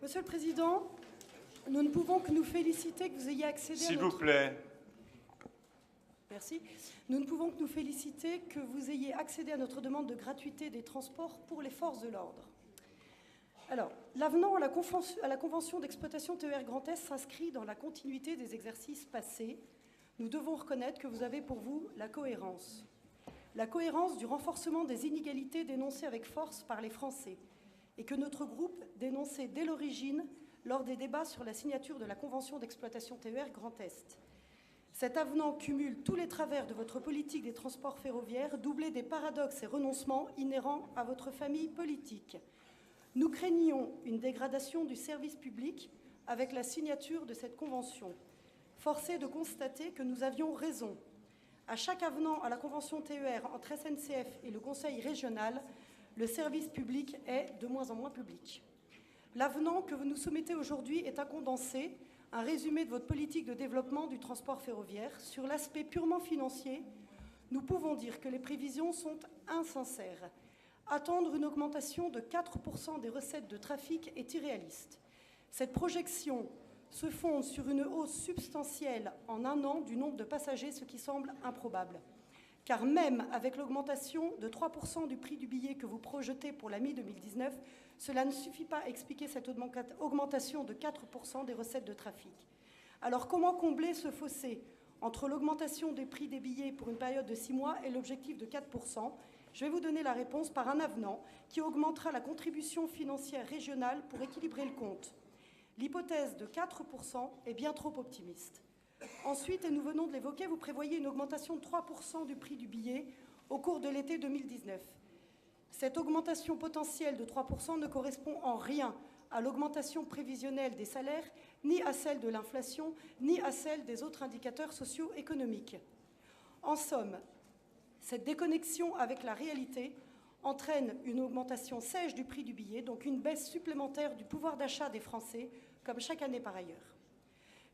Monsieur le Président, nous ne pouvons que nous féliciter que vous ayez accédé S'il vous plaît. Merci. Nous ne pouvons que nous féliciter que vous ayez accédé à notre demande de gratuité des transports pour les forces de l'ordre. Alors, l'avenant à la convention d'exploitation TER Grand Est s'inscrit dans la continuité des exercices passés. Nous devons reconnaître que vous avez pour vous la cohérence. La cohérence du renforcement des inégalités dénoncées avec force par les Français et que notre groupe dénonçait dès l'origine lors des débats sur la signature de la convention d'exploitation TER Grand Est. Cet avenant cumule tous les travers de votre politique des transports ferroviaires, doublé des paradoxes et renoncements inhérents à votre famille politique. Nous craignions une dégradation du service public avec la signature de cette convention. Force est de constater que nous avions raison. À chaque avenant à la convention TER entre SNCF et le Conseil régional, le service public est de moins en moins public. L'avenant que vous nous soumettez aujourd'hui est un condensé, un résumé de votre politique de développement du transport ferroviaire. Sur l'aspect purement financier, nous pouvons dire que les prévisions sont insincères. Attendre une augmentation de 4% des recettes de trafic est irréaliste. Cette projection se fonde sur une hausse substantielle en un an du nombre de passagers, ce qui semble improbable. Car même avec l'augmentation de 3% du prix du billet que vous projetez pour la mi-2019, cela ne suffit pas à expliquer cette augmentation de 4% des recettes de trafic. Alors comment combler ce fossé entre l'augmentation des prix des billets pour une période de 6 mois et l'objectif de 4%? Je vais vous donner la réponse par un avenant qui augmentera la contribution financière régionale pour équilibrer le compte. L'hypothèse de 4% est bien trop optimiste. Ensuite, et nous venons de l'évoquer, vous prévoyez une augmentation de 3% du prix du billet au cours de l'été 2019. Cette augmentation potentielle de 3% ne correspond en rien à l'augmentation prévisionnelle des salaires, ni à celle de l'inflation, ni à celle des autres indicateurs socio-économiques. En somme, cette déconnexion avec la réalité entraîne une augmentation sèche du prix du billet, donc une baisse supplémentaire du pouvoir d'achat des Français, comme chaque année par ailleurs.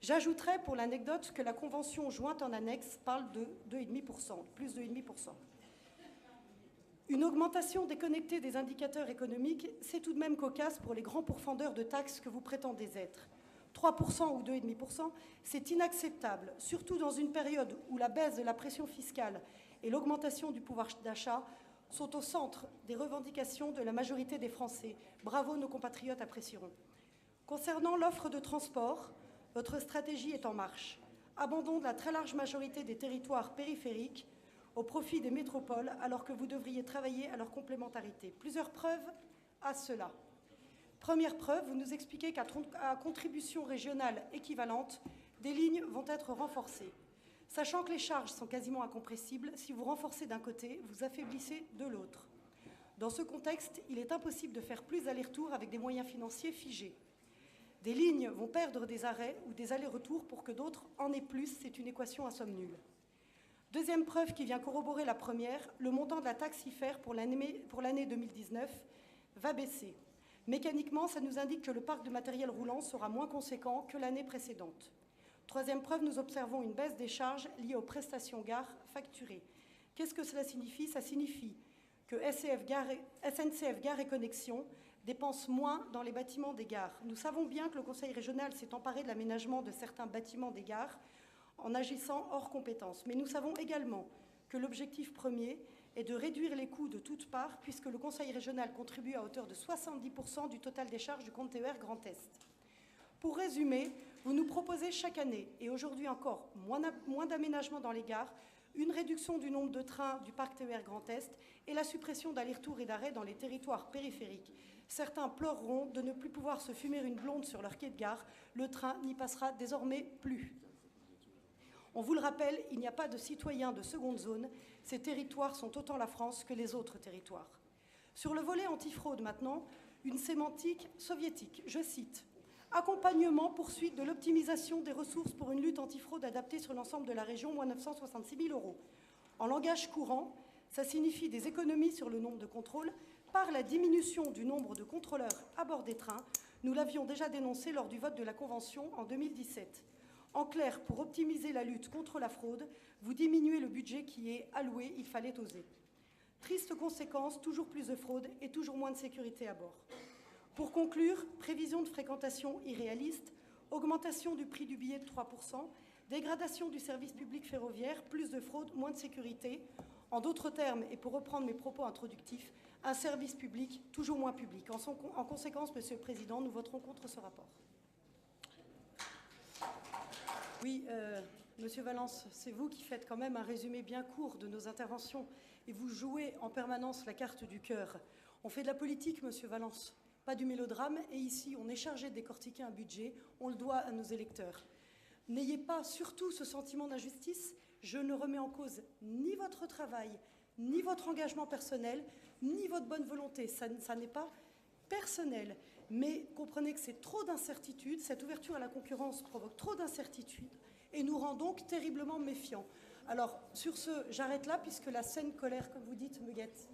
J'ajouterai pour l'anecdote que la convention jointe en annexe parle de 2,5%, plus de 2,5%. Une augmentation déconnectée des indicateurs économiques, c'est tout de même cocasse pour les grands pourfendeurs de taxes que vous prétendez être. 3% ou 2,5%, c'est inacceptable, surtout dans une période où la baisse de la pression fiscale et l'augmentation du pouvoir d'achat sont au centre des revendications de la majorité des Français. Bravo, nos compatriotes apprécieront. Concernant l'offre de transport, votre stratégie est en marche. Abandon de la très large majorité des territoires périphériques au profit des métropoles, alors que vous devriez travailler à leur complémentarité. Plusieurs preuves à cela. Première preuve, vous nous expliquez qu'à contribution régionale équivalente, des lignes vont être renforcées. Sachant que les charges sont quasiment incompressibles, si vous renforcez d'un côté, vous affaiblissez de l'autre. Dans ce contexte, il est impossible de faire plus d'allers-retours avec des moyens financiers figés. Des lignes vont perdre des arrêts ou des allers-retours pour que d'autres en aient plus. C'est une équation à somme nulle. Deuxième preuve qui vient corroborer la première, le montant de la taxe IFER pour l'année 2019 va baisser. Mécaniquement, ça nous indique que le parc de matériel roulant sera moins conséquent que l'année précédente. Troisième preuve, nous observons une baisse des charges liées aux prestations gares facturées. Qu'est-ce que cela signifie? Ça signifie que SNCF Gare et Connexions dépense moins dans les bâtiments des gares. Nous savons bien que le Conseil régional s'est emparé de l'aménagement de certains bâtiments des gares en agissant hors compétence. Mais nous savons également que l'objectif premier est de réduire les coûts de toutes parts, puisque le Conseil régional contribue à hauteur de 70% du total des charges du compte TER Grand Est. Pour résumer, vous nous proposez chaque année, et aujourd'hui encore, moins d'aménagement dans les gares, une réduction du nombre de trains du parc TER Grand Est et la suppression d'allers-retours et d'arrêts dans les territoires périphériques. Certains pleureront de ne plus pouvoir se fumer une blonde sur leur quai de gare. Le train n'y passera désormais plus. On vous le rappelle, il n'y a pas de citoyens de seconde zone. Ces territoires sont autant la France que les autres territoires. Sur le volet antifraude maintenant, une sémantique soviétique. Je cite « Accompagnement, poursuite de l'optimisation des ressources pour une lutte antifraude adaptée sur l'ensemble de la région, moins 966 000 €. En langage courant, ça signifie des économies sur le nombre de contrôles par la diminution du nombre de contrôleurs à bord des trains. Nous l'avions déjà dénoncé lors du vote de la Convention en 2017. En clair, pour optimiser la lutte contre la fraude, vous diminuez le budget qui est alloué, il fallait oser. Triste conséquence, toujours plus de fraude et toujours moins de sécurité à bord. Pour conclure, prévision de fréquentation irréaliste, augmentation du prix du billet de 3%, dégradation du service public ferroviaire, plus de fraude, moins de sécurité. En d'autres termes, et pour reprendre mes propos introductifs, un service public toujours moins public. En conséquence, Monsieur le Président, nous voterons contre ce rapport. Oui, Monsieur Valence, c'est vous qui faites quand même un résumé bien court de nos interventions et vous jouez en permanence la carte du cœur. On fait de la politique, Monsieur Valence, pas du mélodrame, et ici, on est chargé de décortiquer un budget, on le doit à nos électeurs. N'ayez pas surtout ce sentiment d'injustice. Je ne remets en cause ni votre travail, ni votre engagement personnel, ni votre bonne volonté. Ça n'est pas personnel. Mais comprenez que c'est trop d'incertitudes. Cette ouverture à la concurrence provoque trop d'incertitudes et nous rend donc terriblement méfiants. Alors, sur ce, j'arrête là puisque la saine colère, comme vous dites, me guette.